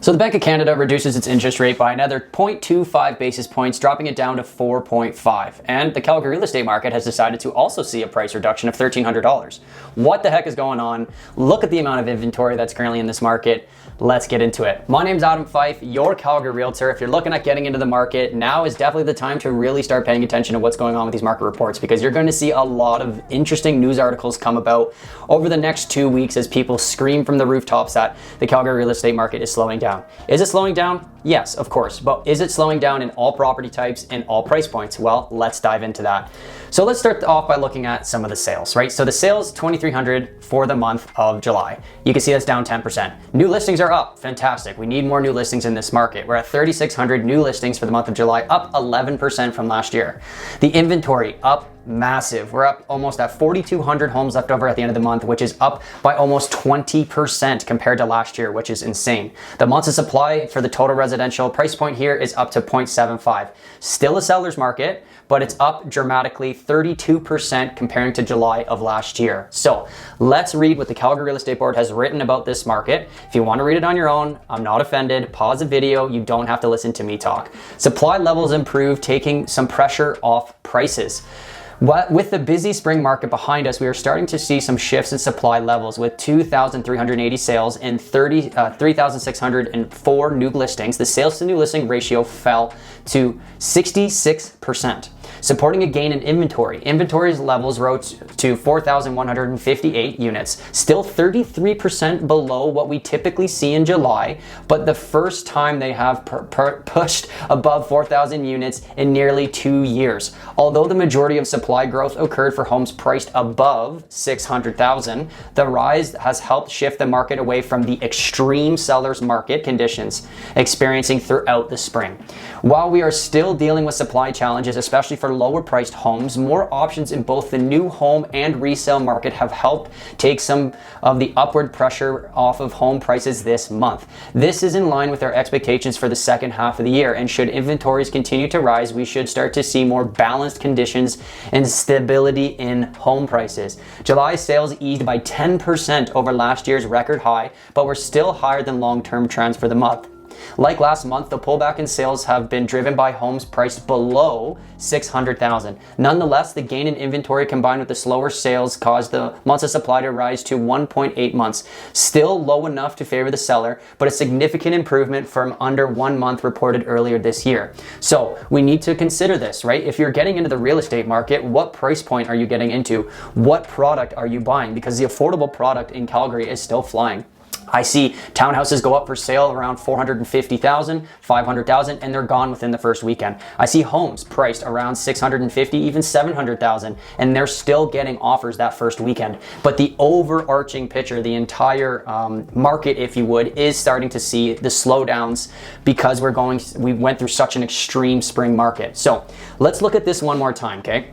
So the Bank of Canada reduces its interest rate by another 0.25 basis points, dropping it down to 4.5. And the Calgary real estate market has decided to also see a price reduction of $1,300. What the heck is going on? Look at the amount of inventory that's currently in this market. Let's get into it. My name's Adam Fyfe, your Calgary Realtor. If you're looking at getting into the market, now is definitely the time to really start paying attention to what's going on with these market reports, because you're going to see a lot of interesting news articles come about over the next 2 weeks as people scream from the rooftops that the Calgary real estate market is slowing down. Is it slowing down? Yes, of course. But is it slowing down in all property types and all price points? Well, let's dive into that. So let's start off by looking at some of the sales, right? So the sales, 2,300 for the month of July. You can see that's down 10%. New listings are up. Fantastic. We need more new listings in this market. We're at 3,600 new listings for the month of July, up 11% from last year. The inventory up massive. We're up almost at 4,200 homes left over at the end of the month, which is up by almost 20% compared to last year, which is insane. The months of supply for the total residential price point here is up to 0.75. Still a seller's market, but it's up dramatically 32% comparing to July of last year. So let's read what the Calgary Real Estate Board has written about this market. If you want to read it on your own, I'm not offended. Pause the video. You don't have to listen to me talk. Supply levels improve, taking some pressure off prices. With the busy spring market behind us, we are starting to see some shifts in supply levels with 2,380 sales and 3,604 new listings. The sales to new listing ratio fell to 66%, supporting a gain in inventory. Inventories levels rose to 4,158 units, still 33% below what we typically see in July, but the first time they have pushed above 4,000 units in nearly 2 years. Although the majority of supply growth occurred for homes priced above 600,000, the rise has helped shift the market away from the extreme seller's market conditions experiencing throughout the spring. While we are still dealing with supply challenges, especially for lower priced homes, more options in both the new home and resale market have helped take some of the upward pressure off of home prices this month. This is in line with our expectations for the second half of the year, and should inventories continue to rise, we should start to see more balanced conditions and stability in home prices. July sales eased by 10% over last year's record high, but were still higher than long-term trends for the month. Like last month, the pullback in sales have been driven by homes priced below 600,000. Nonetheless, the gain in inventory combined with the slower sales caused the months of supply to rise to 1.8 months. Still low enough to favor the seller, but a significant improvement from under 1 month reported earlier this year. So we need to consider this, right? If you're getting into the real estate market, what price point are you getting into? What product are you buying? Because the affordable product in Calgary is still flying. I see townhouses go up for sale around 450,000, 500,000, and they're gone within the first weekend. I see homes priced around 650, even 700,000, and they're still getting offers that first weekend. But the overarching picture, the entire market, if you would, is starting to see the slowdowns because we went through such an extreme spring market. So let's look at this one more time, okay?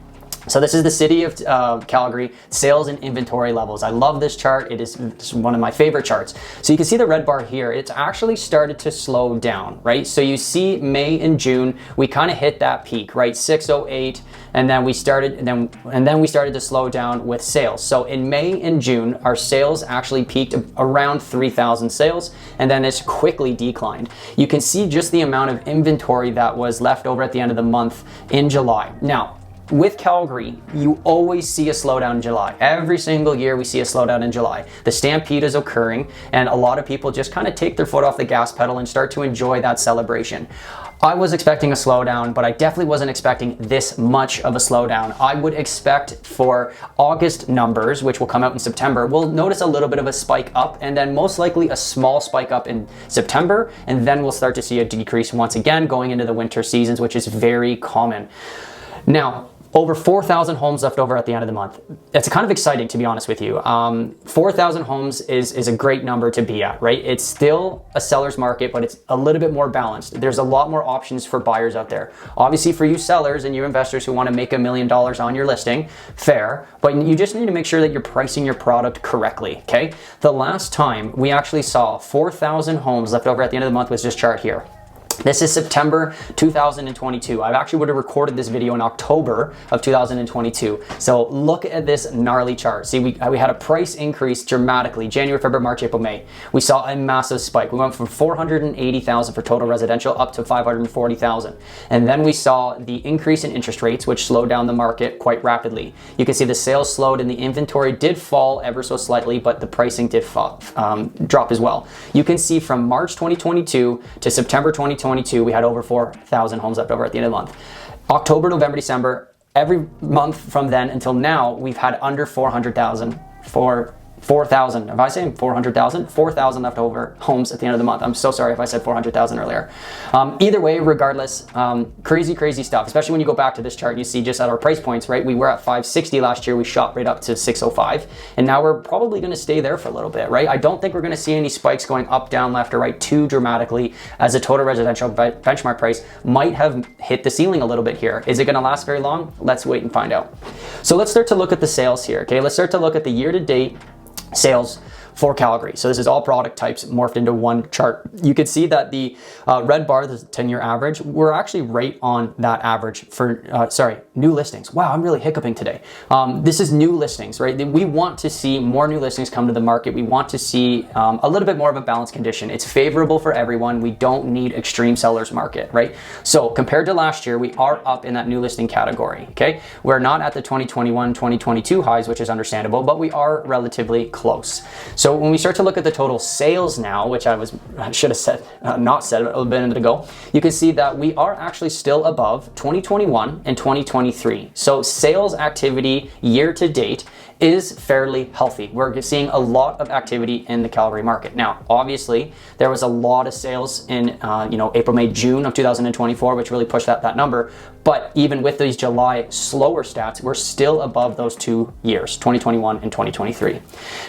So this is the city of Calgary, sales and inventory levels. I love this chart. It's one of my favorite charts. So you can see the red bar here. It's actually started to slow down, right? So you see May and June, we kind of hit that peak, right? 608, and then we started to slow down with sales. So in May and June, our sales actually peaked around 3,000 sales, and then it's quickly declined. You can see just the amount of inventory that was left over at the end of the month in July. Now, with Calgary, you always see a slowdown in July. Every single year we see a slowdown in July. The stampede is occurring, and a lot of people just kind of take their foot off the gas pedal and start to enjoy that celebration. I was expecting a slowdown, but I definitely wasn't expecting this much of a slowdown. I would expect for August numbers, which will come out in September, we'll notice a little bit of a spike up, and then most likely a small spike up in September, and then we'll start to see a decrease once again going into the winter seasons, which is very common. Now, over 4,000 homes left over at the end of the month. It's kind of exciting, to be honest with you. 4,000 homes is a great number to be at, right? It's still a seller's market, but it's a little bit more balanced. There's a lot more options for buyers out there. Obviously, for you sellers and you investors who want to make $1 million on your listing, fair, but you just need to make sure that you're pricing your product correctly, okay? The last time we actually saw 4,000 homes left over at the end of the month was this chart here. This is September 2022. I actually would have recorded this video in October of 2022. So look at this gnarly chart. See, we had a price increase dramatically. January, February, March, April, May. We saw a massive spike. We went from 480,000 for total residential up to 540,000. And then we saw the increase in interest rates, which slowed down the market quite rapidly. You can see the sales slowed and the inventory did fall ever so slightly, but the pricing did drop as well. You can see from March 2022 to September 2022, we had over 4,000 homes left over at the end of the month. October, November, December, every month from then until now, we've had under 400,000 for 4,000. If I say 400,000, 4,000 leftover homes at the end of the month. I'm so sorry if I said 400,000 earlier. Either way, regardless, crazy stuff, especially when you go back to this chart and you see just at our price points, right? We were at 560 last year. We shot right up to 605. And now we're probably going to stay there for a little bit, right? I don't think we're going to see any spikes going up, down, left, or right too dramatically, as the total residential benchmark price might have hit the ceiling a little bit here. Is it going to last very long? Let's wait and find out. So let's start to look at the sales here, okay? Let's start to look at the year-to-date sales for Calgary. So this is all product types morphed into one chart. You can see that the red bar, the 10-year average, we're actually right on that average for, new listings. Wow, I'm really hiccuping today. This is new listings, right? We want to see more new listings come to the market. We want to see a little bit more of a balanced condition. It's favorable for everyone. We don't need extreme sellers market, right? So compared to last year, we are up in that new listing category, okay? We're not at the 2021, 2022 highs, which is understandable, but we are relatively close. So when we start to look at the total sales now, which I should have said, not said a little bit ago, you can see that we are actually still above 2021 and 2023. So sales activity year to date is fairly healthy. We're seeing a lot of activity in the Calgary market. Now, obviously, there was a lot of sales in April, May, June of 2024, which really pushed that number. But even with these July slower stats, we're still above those 2 years, 2021 and 2023.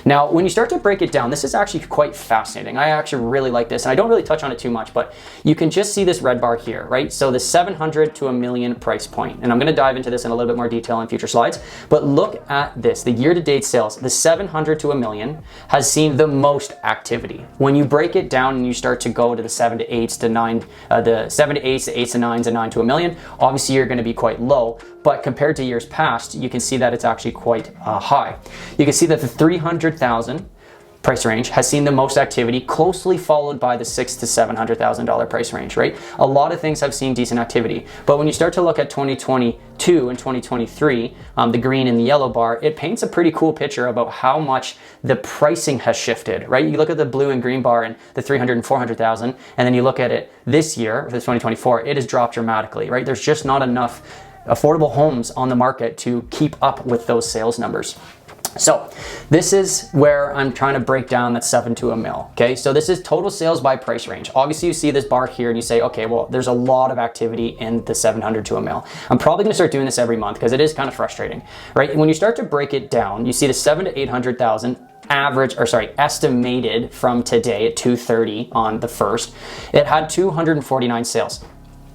Now, when you start to break it down, this is actually quite fascinating. I actually really like this, and I don't really touch on it too much, but you can just see this red bar here, right? So the 700 to a million price point, and I'm gonna dive into this in a little bit more detail in future slides, but look at this, the year-to-date sales, the 700 to a million has seen the most activity. When you break it down and you start to go to the 7 to 8s to 9, the 7 to 8s to 8s to 9s and 9 to a million, obviously you're going to be quite low, but compared to years past, you can see that it's actually quite high. You can see that the 300,000 price range has seen the most activity, closely followed by the $600,000 to $700,000 price range, right? A lot of things have seen decent activity, but when you start to look at 2022 and 2023, the green and the yellow bar, it paints a pretty cool picture about how much the pricing has shifted, right? You look at the blue and green bar and the 300 and 400,000, and then you look at it this year, for 2024, it has dropped dramatically, right? There's just not enough affordable homes on the market to keep up with those sales numbers. So this is where I'm trying to break down that 7 to a mil, okay? So this is total sales by price range. Obviously you see this bar here and you say, okay, well, there's a lot of activity in the 700 to a mil. I'm probably gonna start doing this every month because it is kind of frustrating, right? When you start to break it down, you see the 7 to 800,000 estimated from today at 2:30 on the 1st. It had 249 sales.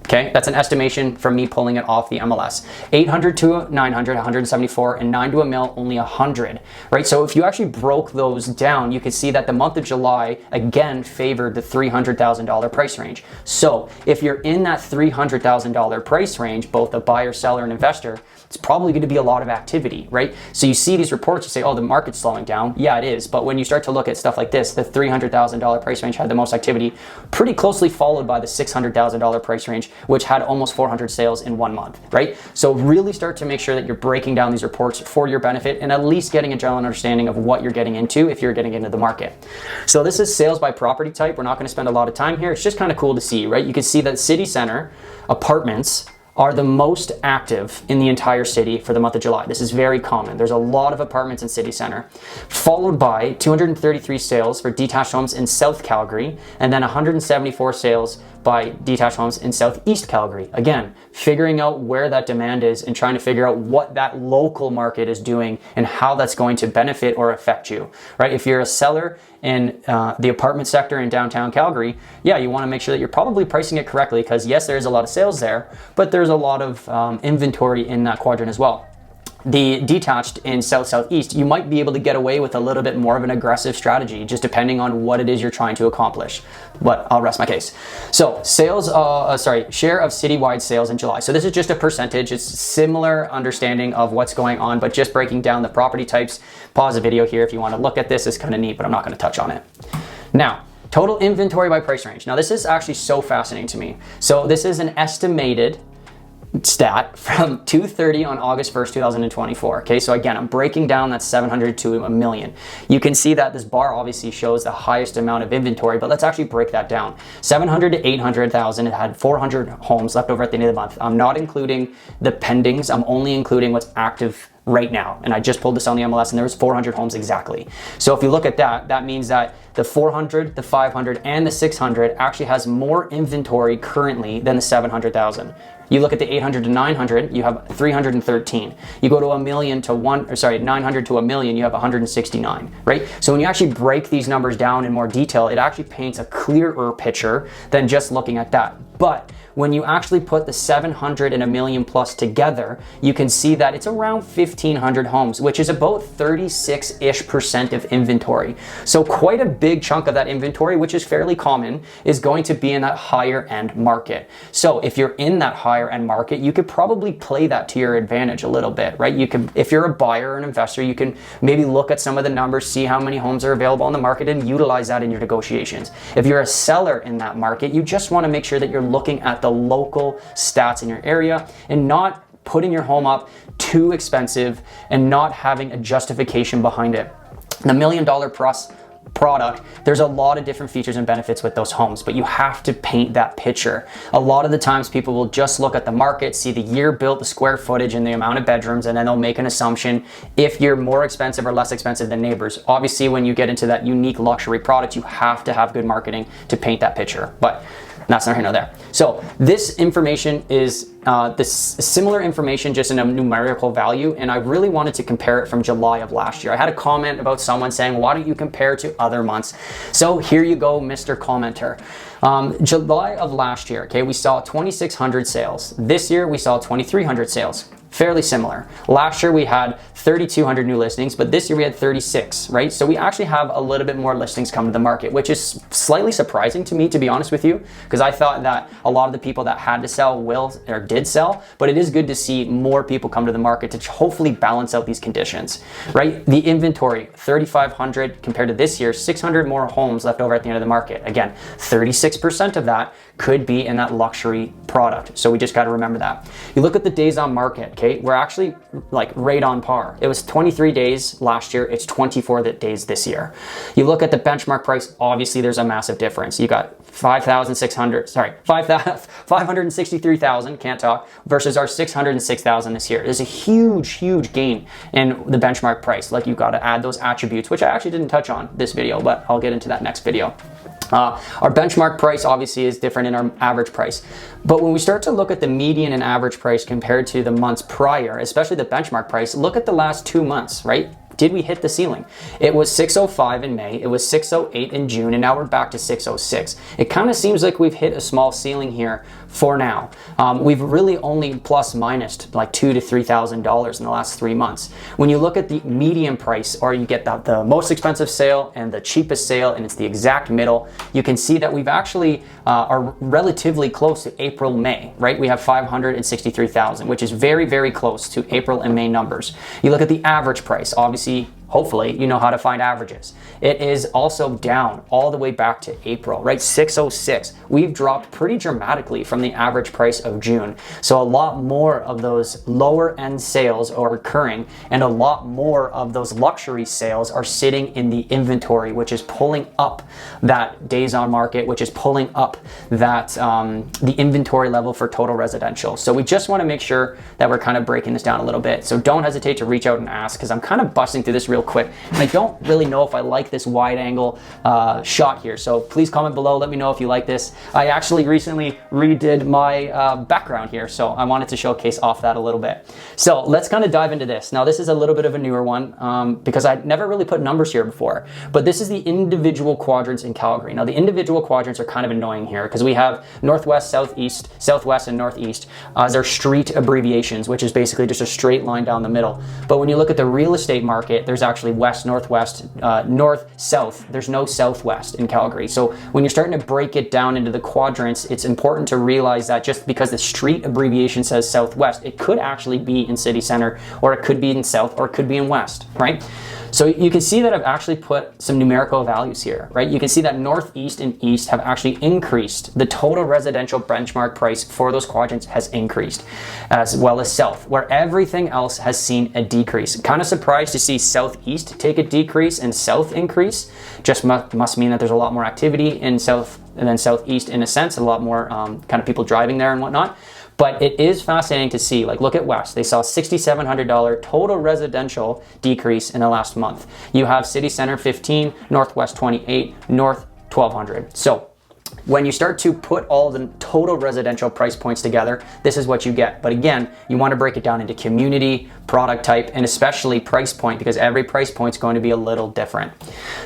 Okay, that's an estimation from me pulling it off the MLS. 800 to 900, 174, and 9 to a mil, only 100, right? So if you actually broke those down, you could see that the month of July, again, favored the $300,000 price range. So if you're in that $300,000 price range, both a buyer, seller, and investor, it's probably going to be a lot of activity, right? So you see these reports, you say, oh, the market's slowing down. Yeah, it is. But when you start to look at stuff like this, the $300,000 price range had the most activity, pretty closely followed by the $600,000 price range, which had almost 400 sales in 1 month, right? So really start to make sure that you're breaking down these reports for your benefit and at least getting a general understanding of what you're getting into if you're getting into the market. So this is sales by property type. We're not going to spend a lot of time here. It's just kind of cool to see, right? You can see that city center apartments are the most active in the entire city for the month of July. This is very common. There's a lot of apartments in city center, followed by 233 sales for detached homes in South Calgary, and then 174 sales by detached homes in Southeast Calgary. Again, figuring out where that demand is and trying to figure out what that local market is doing and how that's going to benefit or affect you, right? If you're a seller in the apartment sector in downtown Calgary, yeah, you want to make sure that you're probably pricing it correctly because yes, there's a lot of sales there, but there's a lot of inventory in that quadrant as well. the detached in south-southeast, you might be able to get away with a little bit more of an aggressive strategy, just depending on what it is you're trying to accomplish. But I'll rest my case. So sales, share of citywide sales in July. So this is just a percentage. It's similar understanding of what's going on, but just breaking down the property types. Pause the video here if you want to look at this. It's kind of neat, but I'm not going to touch on it. Now, total inventory by price range. Now this is actually so fascinating to me. So this is an estimated stat from 2:30 on August 1st, 2024. Okay, so again, I'm breaking down that 700 to a million. You can see that this bar obviously shows the highest amount of inventory, but let's actually break that down. 700 to 800,000, it had 400 homes left over at the end of the month. I'm not including the pendings, I'm only including what's active right now. And I just pulled this on the MLS and there was 400 homes exactly. So if you look at that, that means that the 400, the 500, and the 600 actually has more inventory currently than the 700,000. You look at the 800 to 900, you have 313. You go to a million to 900 to a million, you have 169, right? So when you actually break these numbers down in more detail, it actually paints a clearer picture than just looking at that. But when you actually put the 700 and a million plus together, you can see that it's around 1,500 homes, which is about 36-ish% of inventory. So quite a big chunk of that inventory, which is fairly common, is going to be in that higher end market. So if you're in that higher end market, you could probably play that to your advantage a little bit, right? You can, if you're a buyer or an investor, you can maybe look at some of the numbers, see how many homes are available on the market and utilize that in your negotiations. If you're a seller in that market, you just want to make sure that you're looking at the local stats in your area and not putting your home up too expensive and not having a justification behind it. The $1 million plus product, there's a lot of different features and benefits with those homes, but you have to paint that picture. A lot of the times people will just look at the market, see the year built, the square footage, and the amount of bedrooms, and then they'll make an assumption if you're more expensive or less expensive than neighbors. Obviously, when you get into that unique luxury product, you have to have good marketing to paint that picture, but that's neither here nor there. So this information is this similar information, just in a numerical value, and I really wanted to compare it from July of last year. I had a comment about someone saying, why don't you compare to other months? So here you go, Mr. Commenter. July of last year, okay, we saw 2,600 sales. This year we saw 2,300 sales. Fairly similar. Last year we had 3,200 new listings, but this year we had 36, right? So we actually have a little bit more listings come to the market, which is slightly surprising to me, to be honest with you, because I thought that a lot of the people that had to sell will or did sell, but it is good to see more people come to the market to hopefully balance out these conditions, right? The inventory, 3,500 compared to this year, 600 more homes left over at the end of the market. Again, 36% of that could be in that luxury product. So we just got to remember that. You look at the days on market, okay, we're actually like right on par. It was 23 days last year, it's 24 days this year. You look at the benchmark price, obviously there's a massive difference. You got 563,000, can't talk, versus our 606,000 this year. There's a huge gain in the benchmark price. Like, you've got to add those attributes, which I actually didn't touch on this video, but I'll get into that next video. Our benchmark price obviously is different in our average price. But when we start to look at the median and average price compared to the months prior, especially the benchmark price, look at the last 2 months, right? Did we hit the ceiling? It was 605 in May, it was 608 in June, and now we're back to 606. It kind of seems like we've hit a small ceiling here for now. We've really only plus minus like $2,000 to $3,000 in the last 3 months. When you look at the median price, or you get the most expensive sale and the cheapest sale, and it's the exact middle, you can see that we've actually are relatively close to April, May, right? We have 563,000, which is very close to April and May numbers. You look at the average price, obviously, hopefully you know how to find averages. It is also down all the way back to April, right? 606. We've dropped pretty dramatically from the average price of June. So a lot more of those lower end sales are occurring, and a lot more of those luxury sales are sitting in the inventory, which is pulling up that days on market, which is pulling up that the inventory level for total residential. So we just want to make sure that we're kind of breaking this down a little bit. So don't hesitate to reach out and ask, because I'm kind of busting through this really real quick. And I don't really know if I like this wide angle shot here. So please comment below, let me know if you like this. I actually recently redid my background here, so I wanted to showcase off that a little bit. So let's kind of dive into this. Now this is a little bit of a newer one because I never really put numbers here before, but this is the individual quadrants in Calgary. Now the individual quadrants are kind of annoying here because we have northwest, southeast, southwest, and northeast as our street abbreviations, which is basically just a straight line down the middle. But when you look at the real estate market, there's actually west, northwest, north, south. There's no southwest in Calgary. So when you're starting to break it down into the quadrants, it's important to realize that just because the street abbreviation says southwest, it could actually be in city center, or it could be in south, or it could be in west, right? So you can see that I've actually put some numerical values here, right? You can see that northeast and east have actually increased. The total residential benchmark price for those quadrants has increased, as well as south, where everything else has seen a decrease. Kind of surprised to see southeast take a decrease and south increase. Just must mean that there's a lot more activity in south and then southeast in a sense, a lot more kind of people driving there and whatnot. But it is fascinating to see, like look at West, they saw $6,700 total residential decrease in the last month. You have City Center 15, Northwest 28, North 1,200. So when you start to put all the total residential price points together, this is what you get. But again, you want to break it down into community, product type, and especially price point, because every price point is going to be a little different.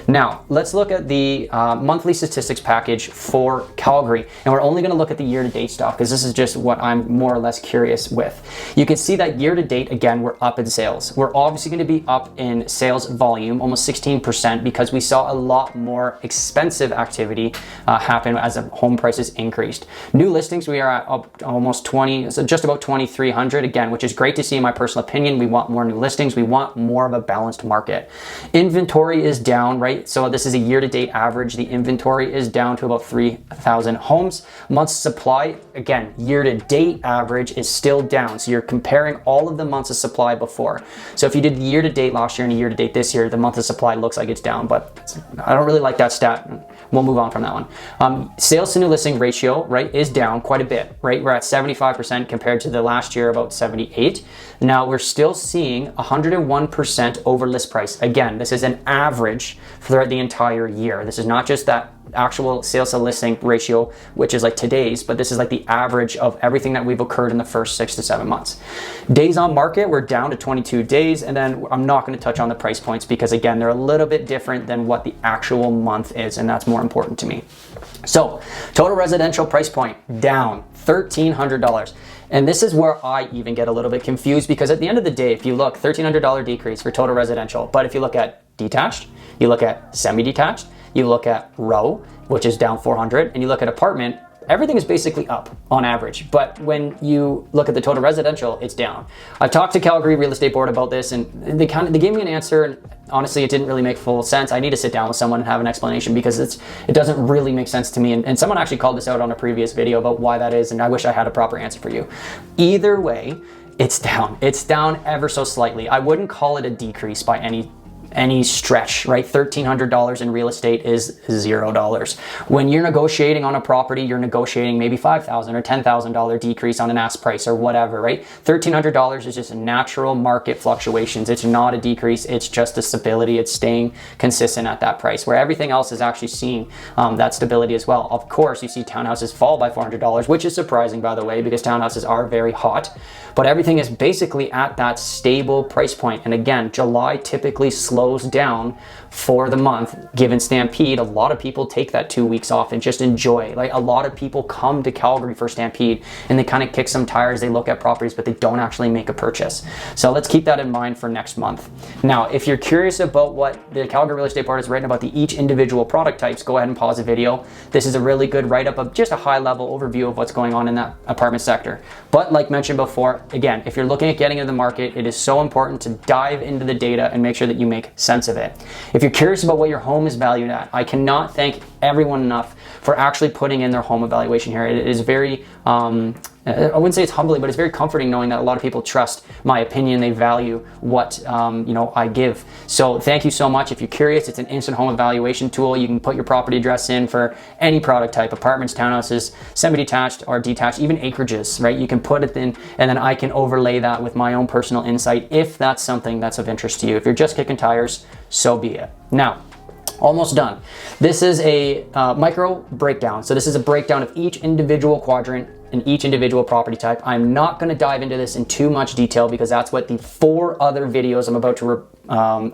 Now, let's look at the monthly statistics package for Calgary. And we're only going to look at the year-to-date stuff because this is just what I'm more or less curious with. You can see that year-to-date, again, we're up in sales. We're obviously going to be up in sales volume, almost 16%, because we saw a lot more expensive activity happen as home prices increased. New listings, we are at up almost 20, so just about 2,300 again, which is great to see in my personal opinion. We want more new listings. We want more of a balanced market. Inventory is down, right? So this is a year-to-date average. The inventory is down to about 3,000 homes. Months supply, again, year-to-date average is still down. So you're comparing all of the months of supply before. So if you did the year-to-date last year and a year-to-date this year, the month of supply looks like it's down, but I don't really like that stat. We'll move on from that one. Sales to new listing ratio, right, is down quite a bit, right? We're at 75% compared to the last year, about 78. Now we're still seeing 101% over list price. Again, this is an average throughout the entire year. This is not just that actual sales to listing ratio, which is like today's, but this is like the average of everything that we've occurred in the first 6 to 7 months. Days on market, we're down to 22 days. And then I'm not going to touch on the price points because again, they're a little bit different than what the actual month is. And that's more important to me. So total residential price point down $1,300. And this is where I even get a little bit confused because at the end of the day, if you look, $1,300 decrease for total residential, but if you look at detached, you look at semi-detached, you look at row, which is down 400, and you look at apartment, everything is basically up on average. But when you look at the total residential, it's down. I've talked to Calgary Real Estate Board about this and they gave me an answer, and honestly, it didn't really make full sense. I need to sit down with someone and have an explanation because it doesn't really make sense to me. And someone actually called this out on a previous video about why that is, and I wish I had a proper answer for you. Either way, it's down. It's down ever so slightly. I wouldn't call it a decrease by any stretch, right? $1,300 in real estate is $0. When you're negotiating on a property, you're negotiating maybe $5,000 or $10,000 decrease on an ask price or whatever, right? $1,300 is just natural market fluctuations. It's not a decrease. It's just a stability. It's staying consistent at that price, where everything else is actually seeing that stability as well. Of course, you see townhouses fall by $400, which is surprising, by the way, because townhouses are very hot, but everything is basically at that stable price point. And again, July typically slows down for the month. Given Stampede, a lot of people take that 2 weeks off and just enjoy. Like a lot of people come to Calgary for Stampede and they kind of kick some tires, they look at properties, but they don't actually make a purchase. So let's keep that in mind for next month. Now, if you're curious about what the Calgary Real Estate Board has written about each individual product types, go ahead and pause the video. This is a really good write-up of just a high-level overview of what's going on in that apartment sector. But like mentioned before, again, if you're looking at getting into the market, it is so important to dive into the data and make sure that you make sense of it. If you're curious about what your home is valued at, I cannot thank everyone enough for actually putting in their home evaluation here. It is very, I wouldn't say it's humbling, but it's very comforting knowing that a lot of people trust my opinion. They value what I give. So thank you so much. If you're curious, it's an instant home evaluation tool. You can put your property address in for any product type: apartments, townhouses, semi-detached or detached, even acreages, right? You can put it in, and then I can overlay that with my own personal insight if that's something that's of interest to you. If you're just kicking tires, so be it. Now, almost done. This is a micro breakdown. So this is a breakdown of each individual quadrant in each individual property type. I'm not going to dive into this in too much detail because that's what the 4 other videos I'm about to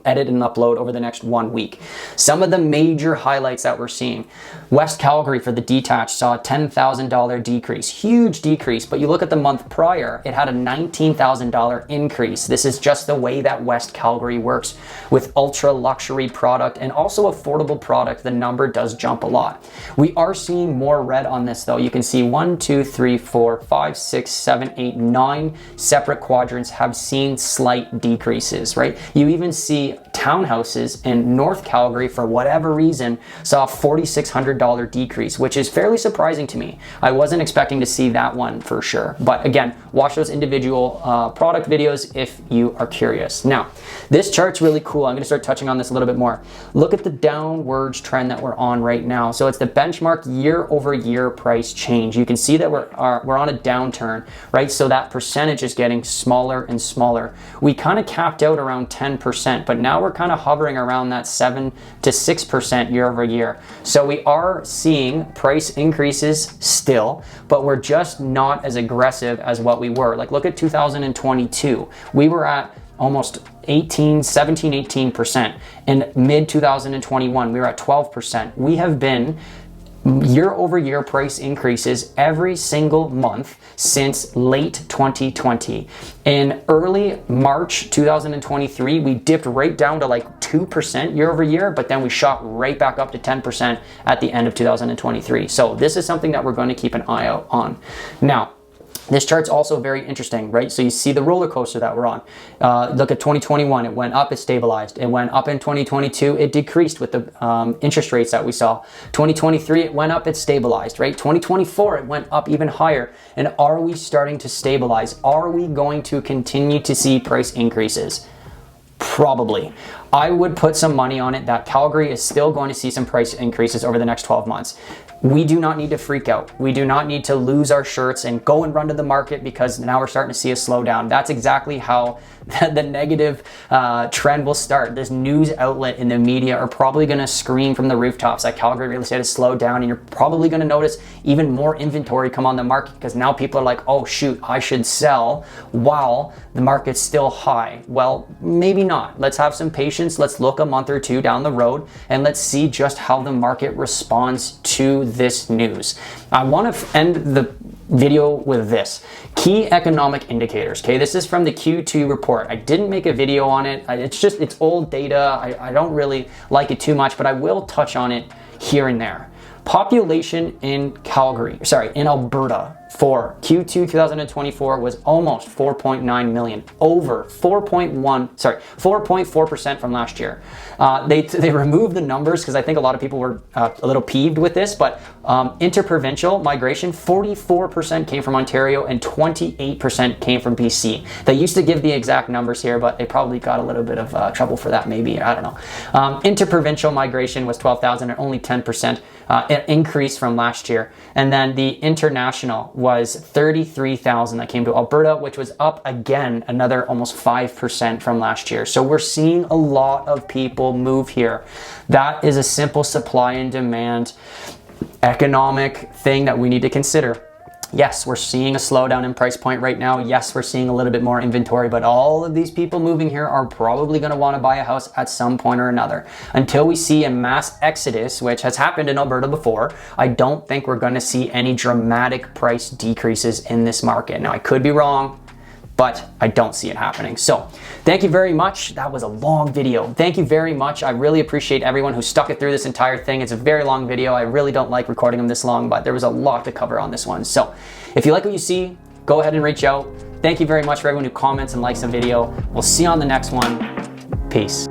edit and upload over the next 1 week. Some of the major highlights that we're seeing: West Calgary for the detached saw a $10,000 decrease, huge decrease, but you look at the month prior, it had a $19,000 increase. This is just the way that West Calgary works. With ultra luxury product and also affordable product, the number does jump a lot. We are seeing more red on this though. You can see 1, 2, 3, 4, 5, 6, 7, 8, 9 separate quadrants have seen slight decreases, right? You even see townhouses in North Calgary, for whatever reason, saw a $4,600 decrease, which is fairly surprising to me. I wasn't expecting to see that one for sure. But again, watch those individual product videos if you are curious. Now, this chart's really cool. I'm going to start touching on this a little bit more. Look at the downwards trend that we're on right now. So it's the benchmark year-over-year price change. You can see that we're on a downturn, right? So that percentage is getting smaller and smaller. We kind of capped out around 10%, but now we're kind of hovering around that 7 to 6% year over year. So we are seeing price increases still, but we're just not as aggressive as what we were. Like, look at 2022. We were at almost 18%. In mid 2021, we were at 12%. We have been year over year price increases every single month since late 2020. In early March 2023, we dipped right down to like 2% year over year, but then we shot right back up to 10% at the end of 2023. So this is something that we're going to keep an eye out on. Now, this chart's also very interesting, right? So you see the roller coaster that we're on. Look at 2021, it went up, it stabilized. It went up in 2022, it decreased with the interest rates that we saw. 2023, it went up, it stabilized, right? 2024, it went up even higher. And are we starting to stabilize? Are we going to continue to see price increases? Probably. I would put some money on it that Calgary is still going to see some price increases over the next 12 months. We do not need to freak out. We do not need to lose our shirts and go and run to the market because now we're starting to see a slowdown. That's exactly how the negative trend will start. This news outlet in the media are probably going to scream from the rooftops that Calgary real estate has slowed down, and you're probably going to notice even more inventory come on the market because now people are like, oh shoot, I should sell while the market's still high. Well, maybe not. Let's have some patience. Let's look a month or two down the road and let's see just how the market responds to this news. I want to end the video with this. Key economic indicators. Okay, this is from the Q2 report. I didn't make a video on it. It's old data. I don't really like it too much, but I will touch on it here and there. Population in in Alberta for Q2 2024 was almost 4.9 million, over 4.4% from last year. They removed the numbers because I think a lot of people were a little peeved with this, but interprovincial migration, 44% came from Ontario and 28% came from BC. They used to give the exact numbers here, but they probably got a little bit of trouble for that maybe, I don't know. Interprovincial migration was 12,000 and only 10% increase from last year. And then the international was 33,000 that came to Alberta, which was up again another almost 5% from last year. So we're seeing a lot of people move here. That is a simple supply and demand economic thing that we need to consider. Yes, we're seeing a slowdown in price point right now. Yes, we're seeing a little bit more inventory, but all of these people moving here are probably going to want to buy a house at some point or another. Until we see a mass exodus, which has happened in Alberta before, I don't think we're going to see any dramatic price decreases in this market. Now, I could be wrong, but I don't see it happening. So thank you very much. That was a long video. Thank you very much. I really appreciate everyone who stuck it through this entire thing. It's a very long video. I really don't like recording them this long, but there was a lot to cover on this one. So if you like what you see, go ahead and reach out. Thank you very much for everyone who comments and likes the video. We'll see you on the next one. Peace.